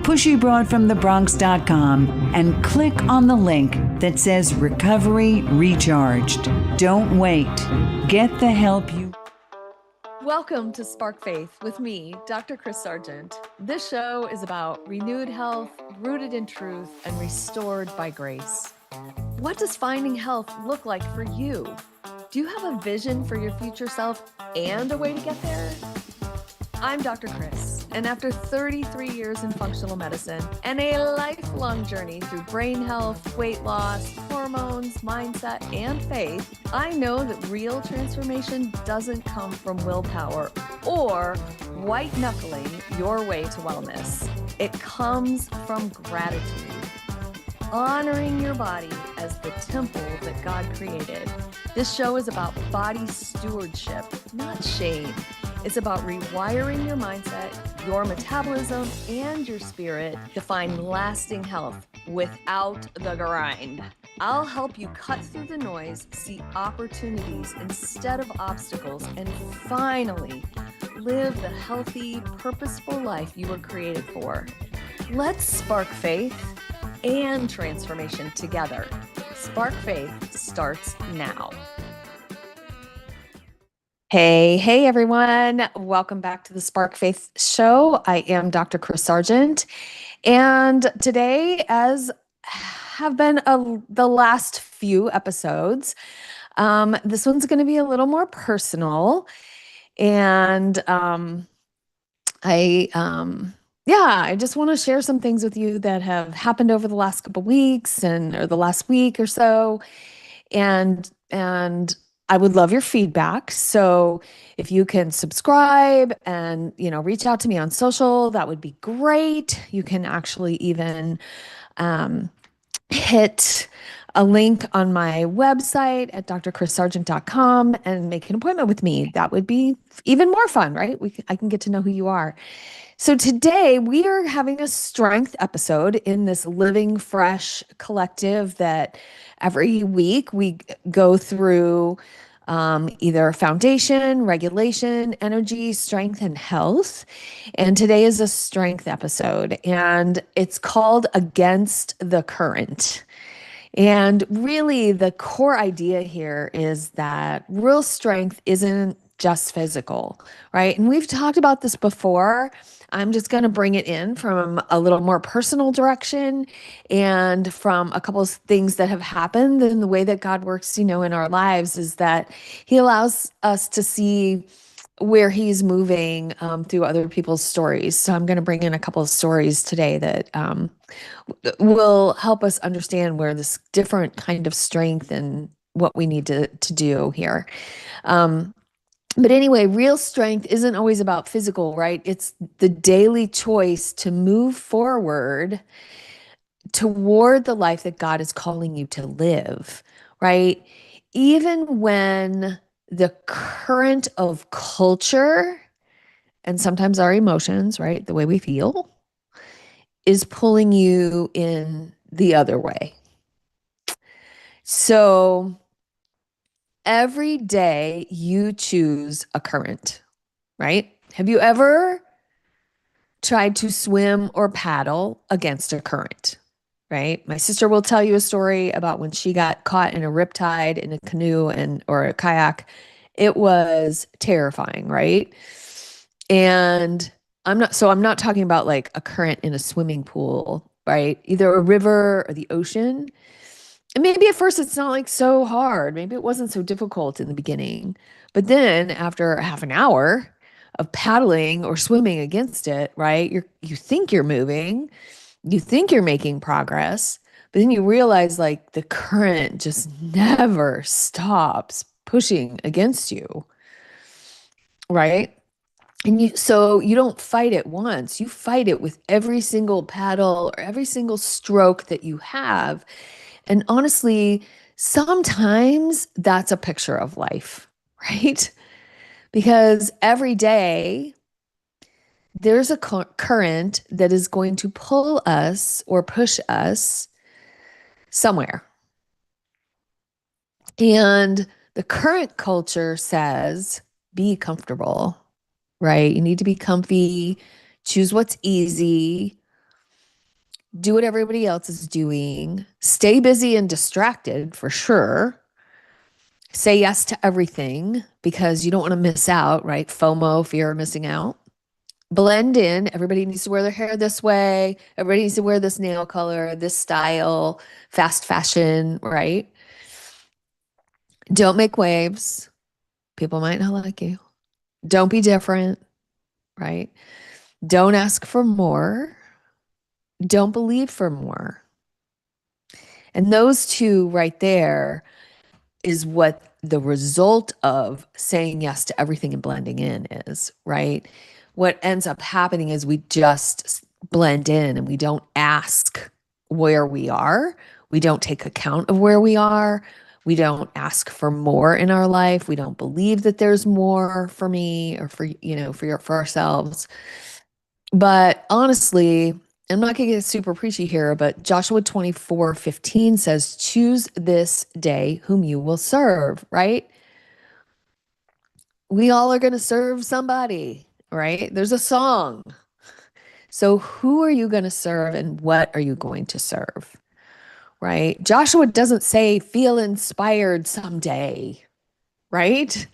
pushybroadfromthebronx.com and click on the link that says Recovery Recharged. Don't wait. Get the help you. Welcome to Spark Faith with me, Dr. Chris Sargent. This show is about renewed health, rooted in truth, and restored by grace. What does finding health look like for you? Do you have a vision for your future self and a way to get there? I'm Dr. Chris, and after 33 years in functional medicine and a lifelong journey through brain health, weight loss, hormones, mindset, and faith, I know that real transformation doesn't come from willpower or white-knuckling your way to wellness. It comes from gratitude, honoring your body as the temple that God created. This show is about body stewardship, not shame. It's about rewiring your mindset, your metabolism, and your spirit to find lasting health without the grind. I'll help you cut through the noise, see opportunities instead of obstacles, and finally live the healthy, purposeful life you were created for. Let's spark faith and transformation together. Spark Faith starts now. Hey, everyone. Welcome back to the Spark Faith Show. I am Dr. Chris Sargent. And today, as have been the last few episodes, this one's going to be a little more personal. And I just want to share some things with you that have happened over the last couple of weeks or the last week or so. And I would love your feedback. So if you can subscribe and, reach out to me on social, that would be great. You can actually even hit a link on my website at drchrissargent.com and make an appointment with me. That would be even more fun, right? I can get to know who you are. So today we are having a strength episode in this Living Fresh collective that every week we go through either foundation, regulation, energy, strength, and health. And today is a strength episode, and it's called Against the Current. And really the core idea here is that real strength isn't just physical, right? And we've talked about this before. I'm just going to bring it in from a little more personal direction and from a couple of things that have happened. And the way that God works, in our lives is that He allows us to see where He's moving through other people's stories. So I'm going to bring in a couple of stories today that will help us understand where this different kind of strength and what we need to do here. But anyway, real strength isn't always about physical, right? It's the daily choice to move forward toward the life that God is calling you to live, right? Even when the current of culture and sometimes our emotions, right, the way we feel, is pulling you in the other way. So every day you choose a current, right? Have you ever tried to swim or paddle against a current, right? My sister will tell you a story about when she got caught in a riptide in a canoe or a kayak. It was terrifying, right? And I'm not talking about like a current in a swimming pool, right? Either a river or the ocean. And maybe at first it's not like so hard. Maybe it wasn't so difficult in the beginning. But then after half an hour of paddling or swimming against it, right? You think you're moving, you think you're making progress, but then you realize like the current just never stops pushing against you, right? And so you don't fight it once, you fight it with every single paddle or every single stroke that you have. And honestly, sometimes that's a picture of life, right? Because every day there's a current that is going to pull us or push us somewhere. And the current culture says, be comfortable, right? You need to be comfy, choose what's easy. do what everybody else is doing, stay busy and distracted for sure. Say yes to everything because you don't want to miss out, right? FOMO, fear of missing out. Blend in. Everybody needs to wear their hair this way. Everybody needs to wear this nail color, this style, fast fashion, right? Don't make waves. People might not like you. Don't be different, right? Don't ask for more. Don't believe for more. And those two right there is what the result of saying yes to everything and blending in is, right? What ends up happening is we just blend in and we don't ask where we are. We don't take account of where we are. We don't ask for more in our life. We don't believe that there's more for me or for ourselves. But honestly, I'm not going to get super preachy here, but Joshua 24:15 says, choose this day whom you will serve, right? We all are going to serve somebody, right? There's a song. So who are you going to serve and what are you going to serve, right? Joshua doesn't say feel inspired someday, right?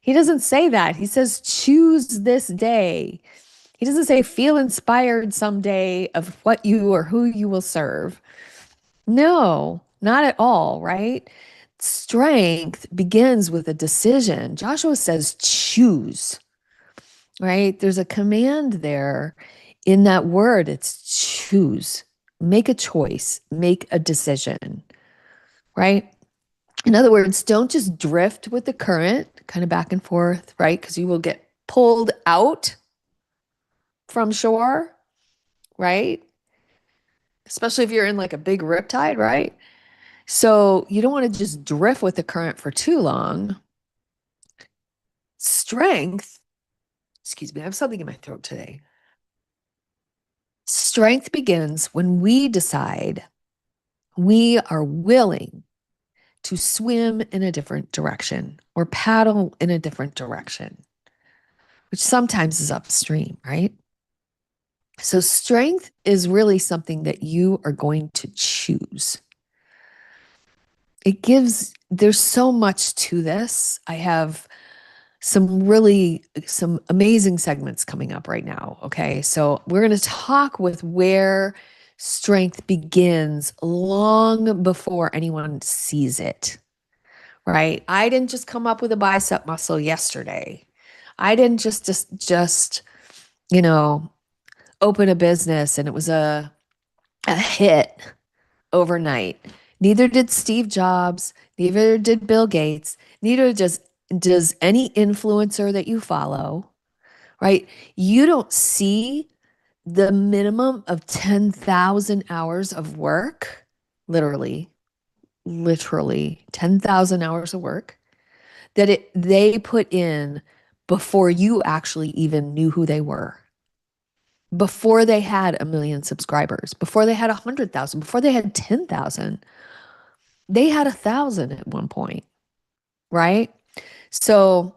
He doesn't say that. He says choose this day. He doesn't say feel inspired someday of what you or who you will serve. No, not at all, right? Strength begins with a decision. Joshua says choose, right? There's a command there in that word. It's choose. Make a choice, make a decision, right? In other words, don't just drift with the current, kind of back and forth, right? Because you will get pulled out from shore, right? Especially if you're in like a big riptide, right? So you don't want to just drift with the current for too long. Strength, excuse me, I have something in my throat today. Strength begins when we decide we are willing to swim in a different direction or paddle in a different direction, which sometimes is upstream, right? So strength is really something that you are going to choose. There's so much to this. I have some amazing segments coming up right now. Okay. So we're going to talk with where strength begins long before anyone sees it, right? I didn't just come up with a bicep muscle yesterday. I didn't just, open a business and it was a hit overnight. Neither did Steve Jobs, neither did Bill Gates, neither does any influencer that you follow, right? You don't see the minimum of 10,000 hours of work, literally 10,000 hours of work that they put in before you actually even knew who they were. Before they had 1 million subscribers, before they had 100,000, before they had 10,000, they had 1,000 at one point, right? So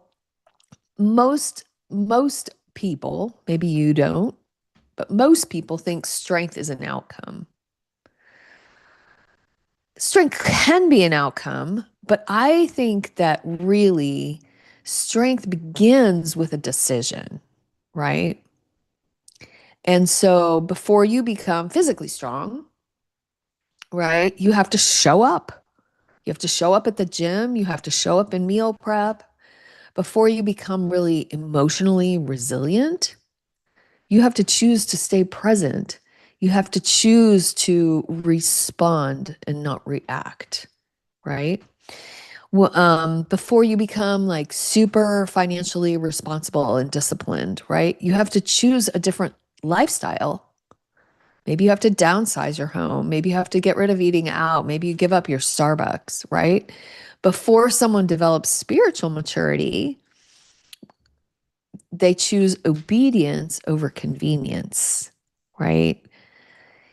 most people, maybe you don't, but most people think strength is an outcome. Strength can be an outcome, but I think that really strength begins with a decision, right? And so before you become physically strong, right, you have to show up. You have to show up at the gym. You have to show up in meal prep. Before you become really emotionally resilient, you have to choose to stay present. You have to choose to respond and not react, right? Well, before you become like super financially responsible and disciplined, right? You have to choose a different lifestyle. Maybe you have to downsize your home. Maybe you have to get rid of eating out. Maybe you give up your Starbucks, right? Before someone develops spiritual maturity, they choose obedience over convenience, right?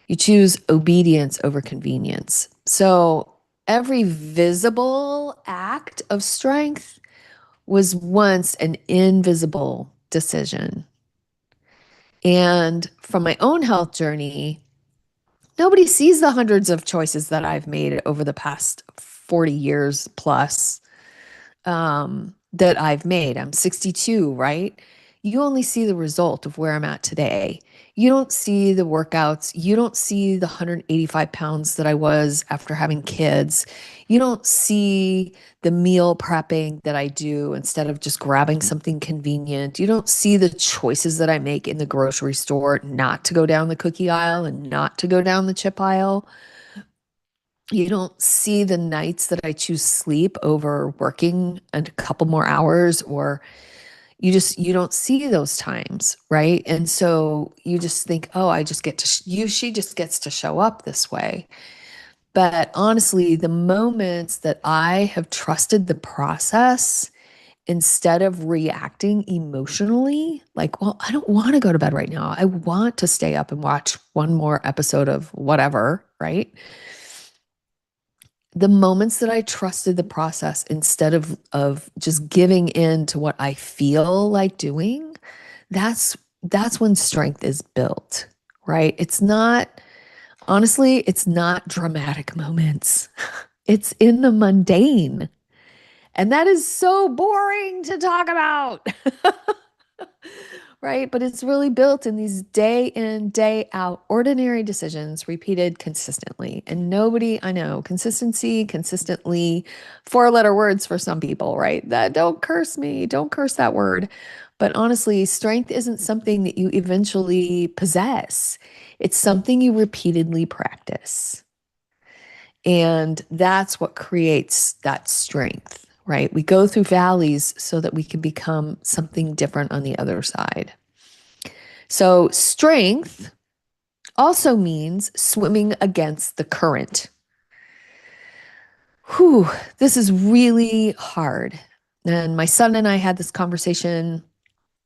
You choose obedience over convenience. So every visible act of strength was once an invisible decision. And from my own health journey, Nobody sees the hundreds of choices that I've made over the past 40 years plus that I've made. I'm 62, right? You only see the result of where I'm at today. You don't see the workouts. You don't see the 185 pounds that I was after having kids. You don't see the meal prepping that I do instead of just grabbing something convenient. You don't see the choices that I make in the grocery store not to go down the cookie aisle and not to go down the chip aisle. You don't see the nights that I choose sleep over working a couple more hours, or you don't see those times, right? And so you just think, oh, I just get to she just gets to show up this way. But honestly, the moments that I have trusted the process instead of reacting emotionally, like, well, I don't want to go to bed right now. I want to stay up and watch one more episode of whatever, right? The moments that I trusted the process instead of just giving in to what I feel like doing, that's when strength is built, right? It's not, honestly, it's not dramatic moments. It's in the mundane. And that is so boring to talk about. Right? But it's really built in these day in, day out, ordinary decisions repeated consistently. And nobody, I know, consistency, consistently, four-letter words for some people, right? That don't curse me, don't curse that word. But honestly, strength isn't something that you eventually possess. It's something you repeatedly practice. And that's what creates that strength, right? We go through valleys so that we can become something different on the other side. So, strength also means swimming against the current. Whew, this is really hard. And my son and I had this conversation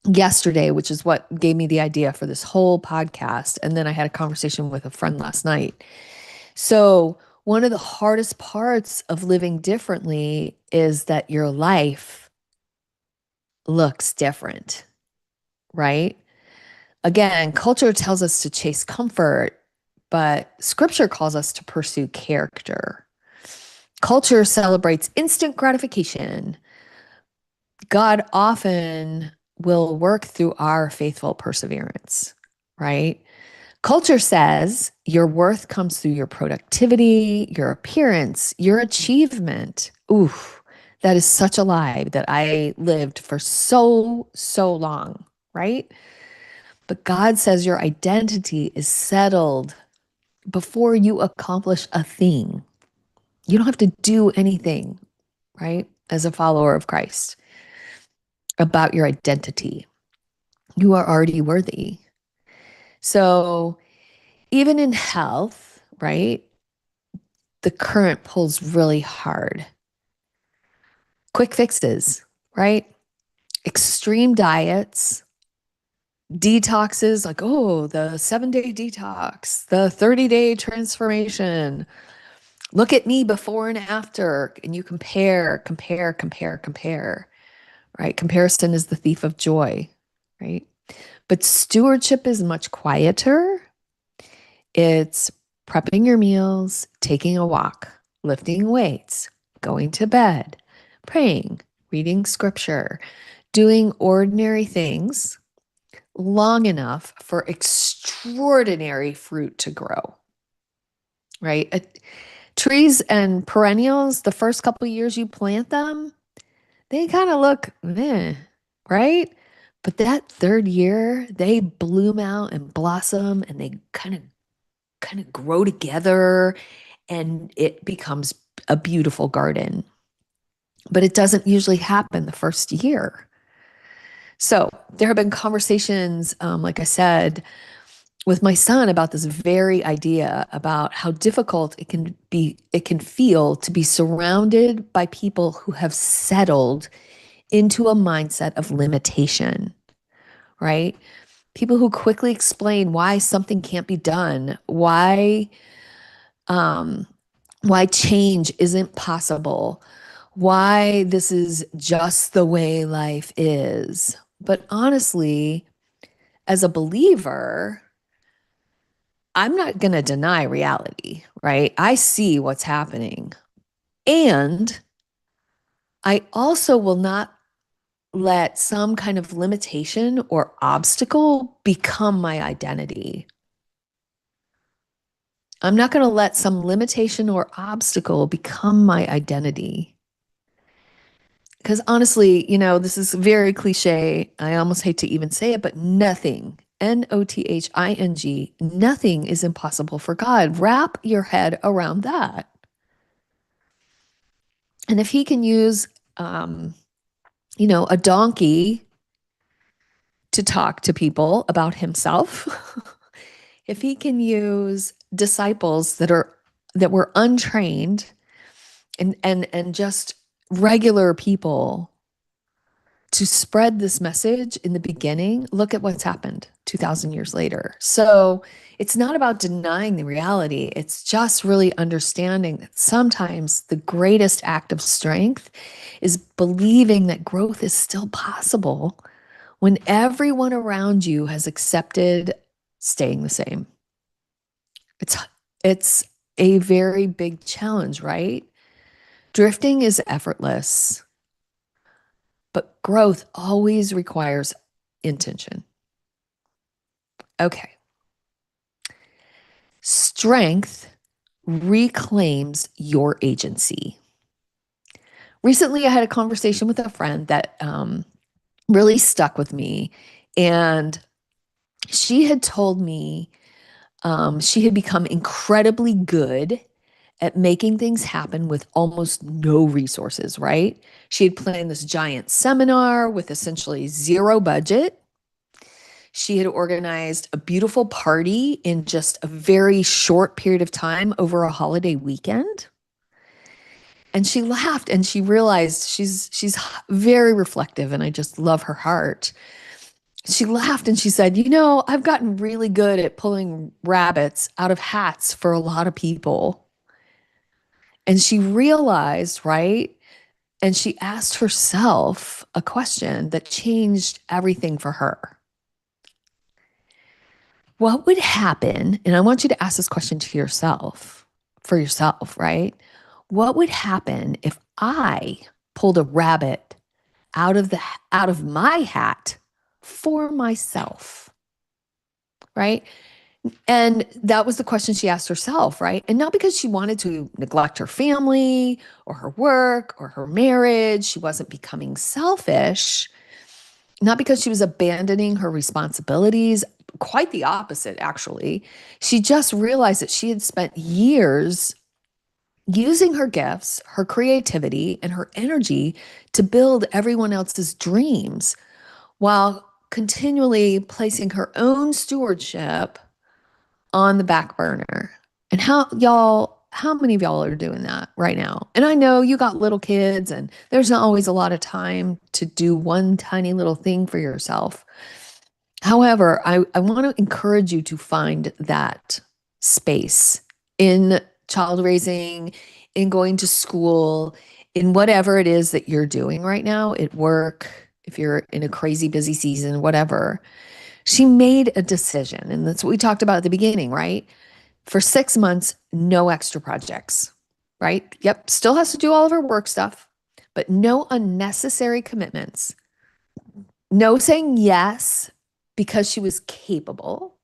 yesterday, which is what gave me the idea for this whole podcast. And then I had a conversation with a friend last night. So, one of the hardest parts of living differently is that your life looks different, right? Again, culture tells us to chase comfort, but scripture calls us to pursue character. Culture celebrates instant gratification. God often will work through our faithful perseverance, right? Culture says your worth comes through your productivity, your appearance, your achievement. Oof, that is such a lie that I lived for so, so long, right? But God says your identity is settled before you accomplish a thing. You don't have to do anything, right? As a follower of Christ about your identity. You are already worthy. So even in health, right? The current pulls really hard. Quick fixes, right? Extreme diets, detoxes, like, oh, the 7-day detox, the 30-day transformation. Look at me before and after, and you compare, right? Comparison is the thief of joy, right? But stewardship is much quieter. It's prepping your meals, taking a walk, lifting weights, going to bed, praying, reading scripture, doing ordinary things long enough for extraordinary fruit to grow, right? Trees and perennials, the first couple of years you plant them, they kind of look meh, right? But that third year, they bloom out and blossom and they kind of grow together and it becomes a beautiful garden. But it doesn't usually happen the first year. So there have been conversations, like I said, with my son about this very idea about how difficult it can feel to be surrounded by people who have settled into a mindset of limitation, right? People who quickly explain why something can't be done, um, why change isn't possible, why this is just the way life is. But honestly, as a believer, I'm not going to deny reality, right? I see what's happening. And I also will not let some kind of limitation or obstacle become my identity. I'm not going to let some limitation or obstacle become my identity. Because honestly, this is very cliche. I almost hate to even say it, but nothing, Nothinng, nothing is impossible for God. Wrap your head around that. And if he can use, a donkey to talk to people about himself, if he can use disciples that were untrained and just regular people to spread this message in the beginning, look at what's happened 2,000 years later. So it's not about denying the reality. It's just really understanding that sometimes the greatest act of strength is believing that growth is still possible when everyone around you has accepted staying the same. It's a very big challenge, right? Drifting is effortless, but growth always requires intention. Okay. Strength reclaims your agency. Recently, I had a conversation with a friend that really stuck with me. And she had told me she had become incredibly good at making things happen with almost no resources, right? She had planned this giant seminar with essentially zero budget. She had organized a beautiful party in just a very short period of time over a holiday weekend. And she laughed and she realized she's very reflective and I just love her heart. She laughed and she said, I've gotten really good at pulling rabbits out of hats for a lot of people. And she realized, right? And she asked herself a question that changed everything for her. What would happen? And I want you to ask this question to yourself, for yourself, right? What would happen if I pulled a rabbit out of my hat for myself? Right? And that was the question she asked herself, right? And not because she wanted to neglect her family or her work or her marriage. She wasn't becoming selfish, not because she was abandoning her responsibilities. Quite the opposite, actually. She just realized that she had spent years using her gifts, her creativity, and her energy to build everyone else's dreams while continually placing her own stewardship on the back burner. And how many of y'all are doing that right now? And I know you got little kids and there's not always a lot of time to do one tiny little thing for yourself. However, I want to encourage you to find that space in child raising, in going to school, in whatever it is that you're doing right now at work, if you're in a crazy busy season, whatever. She made a decision, and that's what we talked about at the beginning, right? For 6 months, no extra projects, right? Yep, still has to do all of her work stuff, but no unnecessary commitments. No saying yes because she was capable.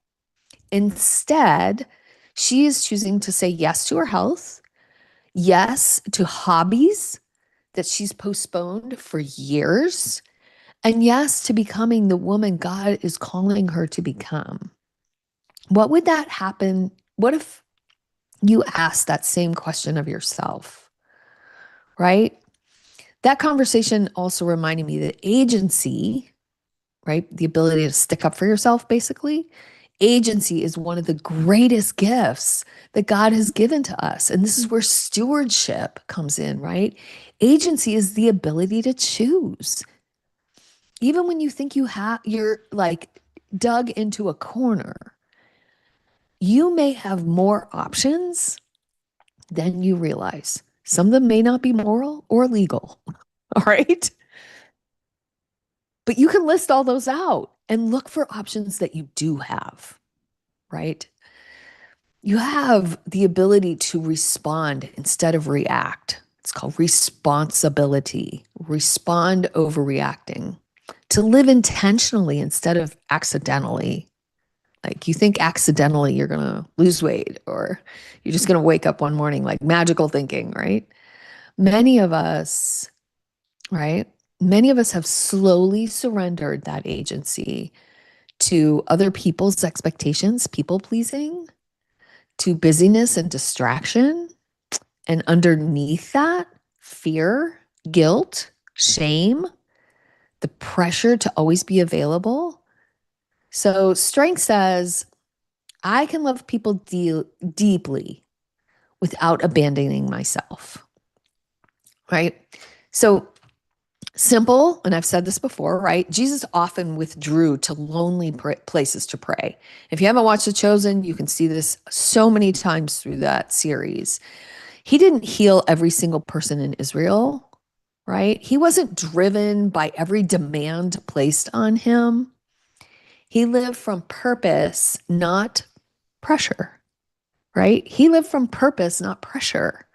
Instead, she is choosing to say yes to her health, yes to hobbies that she's postponed for years, and yes to becoming the woman God is calling her to become. What would that happen? What if you asked that same question of yourself, right? That conversation also reminded me that agency, right? The ability to stick up for yourself, basically. Agency is one of the greatest gifts that God has given to us. And this is where stewardship comes in, right? Agency is the ability to choose. Even when you think you're like dug into a corner, you may have more options than you realize. Some of them may not be moral or legal. All right. But you can list all those out and look for options that you do have, right? You have the ability to respond instead of react. It's called responsibility. Respond over reacting. To live intentionally instead of accidentally. Like you think accidentally you're going to lose weight or you're just going to wake up one morning like magical thinking, right? Many of us, right? Many of us have slowly surrendered that agency to other people's expectations, people pleasing, to busyness and distraction. And underneath that, fear, guilt, shame, the pressure to always be available. So strength says, I can love people deeply without abandoning myself, right? So simple, and I've said this before, right? Jesus often withdrew to lonely places to pray. If you haven't watched The Chosen, you can see this so many times through that series. He didn't heal every single person in Israel, right? He wasn't driven by every demand placed on him. He lived from purpose, not pressure, right? He lived from purpose, not pressure.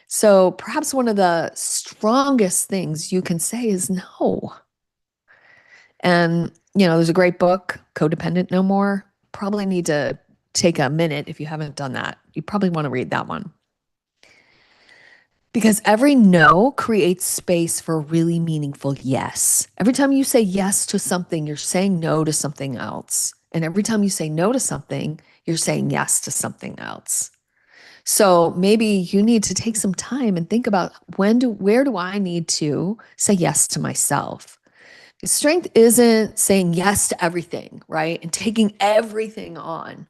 So perhaps one of the strongest things you can say is no. And, there's a great book, Codependent No More. Probably need to take a minute if you haven't done that. You probably want to read that one. Because every no creates space for a really meaningful yes. Every time you say yes to something, you're saying no to something else. And every time you say no to something, you're saying yes to something else. So maybe you need to take some time and think about where do I need to say yes to myself? Strength isn't saying yes to everything, right? And taking everything on.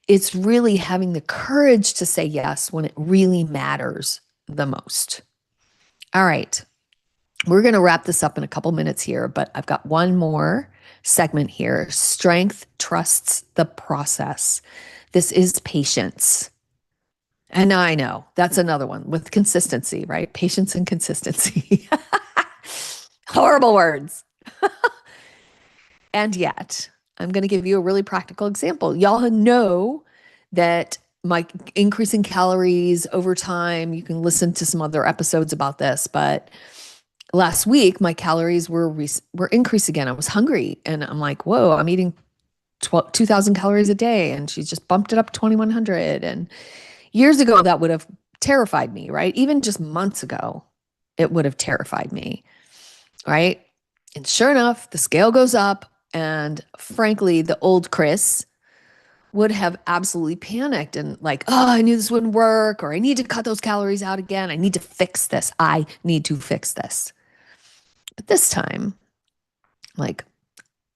It's really having the courage to say yes when it really matters the most. All right. We're going to wrap this up in a couple minutes here, but I've got one more segment here. Strength trusts the process. This is patience. And I know that's another one with consistency, right? Patience and consistency. Horrible words. And yet, I'm going to give you a really practical example. Y'all know that my increasing calories over time, you can listen to some other episodes about this, but last week my calories were increased again. I was hungry and I'm like, whoa, I'm eating 2,000 calories a day. And she just bumped it up 2,100. And years ago, that would have terrified me, right? Even just months ago, it would have terrified me, right? And sure enough, the scale goes up. And frankly, the old Chris would have absolutely panicked and like, oh, I knew this wouldn't work, or I need to cut those calories out again. I need to fix this. I need to fix this. But this time, like,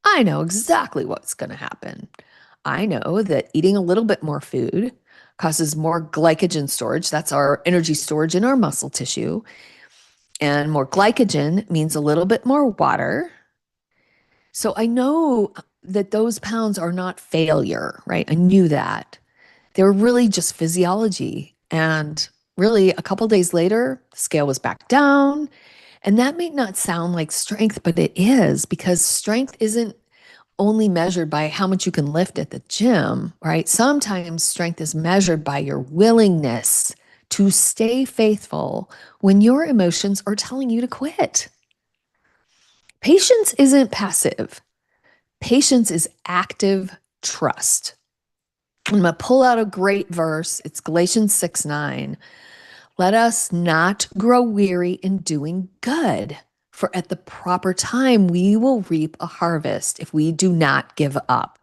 I know exactly what's going to happen. I know that eating a little bit more food causes more glycogen storage. That's our energy storage in our muscle tissue. And more glycogen means a little bit more water. So I know that those pounds are not failure, right? I knew that. They were really just physiology. And really, a couple days later, the scale was back down. And that may not sound like strength, but it is, because strength isn't only measured by how much you can lift at the gym, right? Sometimes strength is measured by your willingness to stay faithful when your emotions are telling you to quit. Patience isn't passive. Patience is active trust. I'm going to pull out a great verse. It's Galatians 6:9. Let us not grow weary in doing good, for at the proper time we will reap a harvest if we do not give up.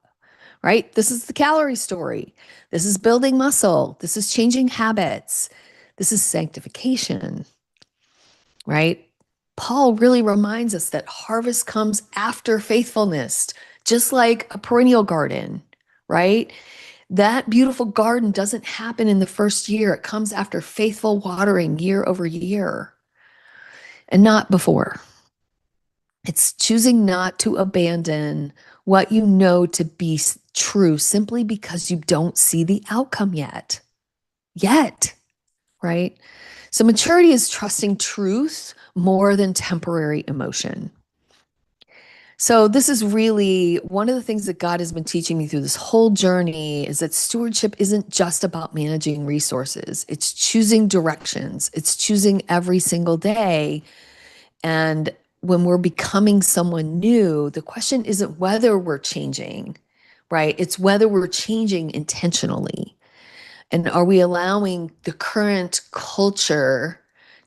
Right? This is the calorie story. This is building muscle. This is changing habits. This is sanctification. Right? Paul really reminds us that harvest comes after faithfulness, just like a perennial garden, right? That beautiful garden doesn't happen in the first year. It comes after faithful watering year over year and not before. It's choosing not to abandon what you know to be true simply because you don't see the outcome yet, right? So maturity is trusting truth more than temporary emotion. So this is really one of the things that God has been teaching me through this whole journey is that stewardship isn't just about managing resources. It's choosing directions. It's choosing every single day. And when we're becoming someone new, the question isn't whether we're changing, right? It's whether we're changing intentionally. And are we allowing the current culture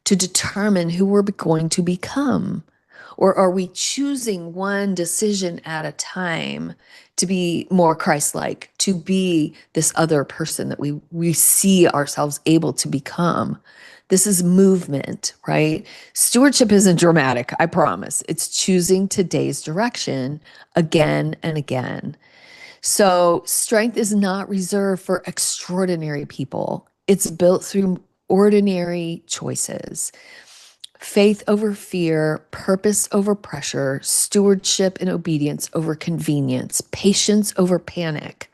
to determine who we're going to become? Or are we choosing one decision at a time to be more Christ-like, to be this other person that we see ourselves able to become? This is movement, right? Stewardship isn't dramatic, I promise. It's choosing today's direction again and again. So, strength is not reserved for extraordinary people. It's built through ordinary choices. Faith over fear, purpose over pressure, stewardship and obedience over convenience, patience over panic.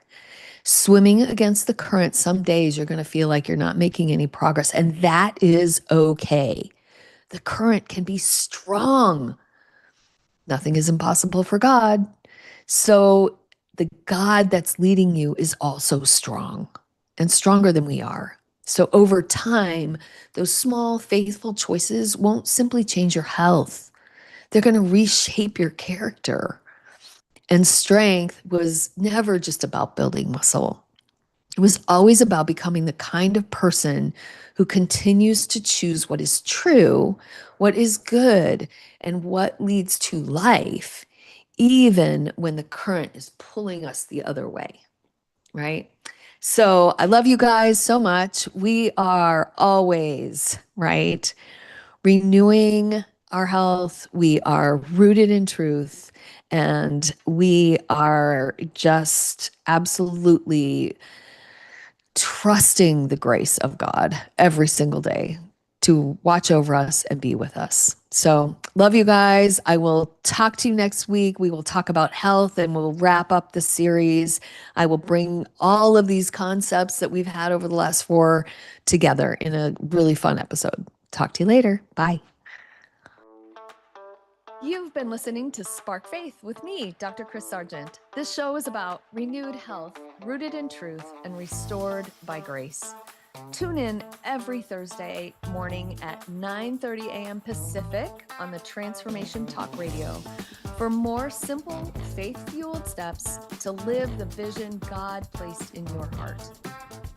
Swimming against the current, some days you're going to feel like you're not making any progress, and that is okay. The current can be strong. Nothing is impossible for God. So the God that's leading you is also strong and stronger than we are. So over time, those small, faithful choices won't simply change your health. They're going to reshape your character. And strength was never just about building muscle. It was always about becoming the kind of person who continues to choose what is true, what is good, and what leads to life, even when the current is pulling us the other way, right? So I love you guys so much. We are always, right, renewing our health. We are rooted in truth, and we are just absolutely trusting the grace of God every single day to watch over us and be with us. So, love you guys. I will talk to you next week. We will talk about health and we'll wrap up the series. I will bring all of these concepts that we've had over the last 4 together in a really fun episode. Talk to you later. Bye. You've been listening to Spark Faith with me, Dr. Chris Sargent. This show is about renewed health, rooted in truth, and restored by grace. Tune in every Thursday morning at 9:30 a.m. Pacific on the Transformation Talk Radio for more simple, faith-fueled steps to live the vision God placed in your heart.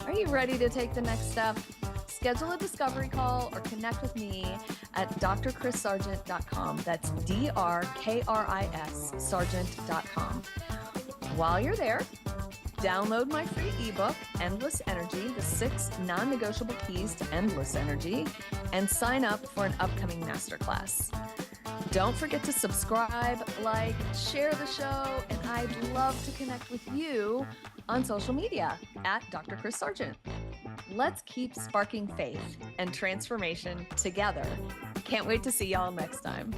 Are you ready to take the next step? Schedule a discovery call or connect with me at drchrissargent.com. That's DRKRIS Sargent.com. While you're there, download my free ebook, Endless Energy, the 6 non-negotiable keys to endless energy, and sign up for an upcoming masterclass. Don't forget to subscribe, like, share the show, and I'd love to connect with you on social media at Dr. Chris Sargent. Let's keep sparking faith and transformation together. Can't wait to see y'all next time.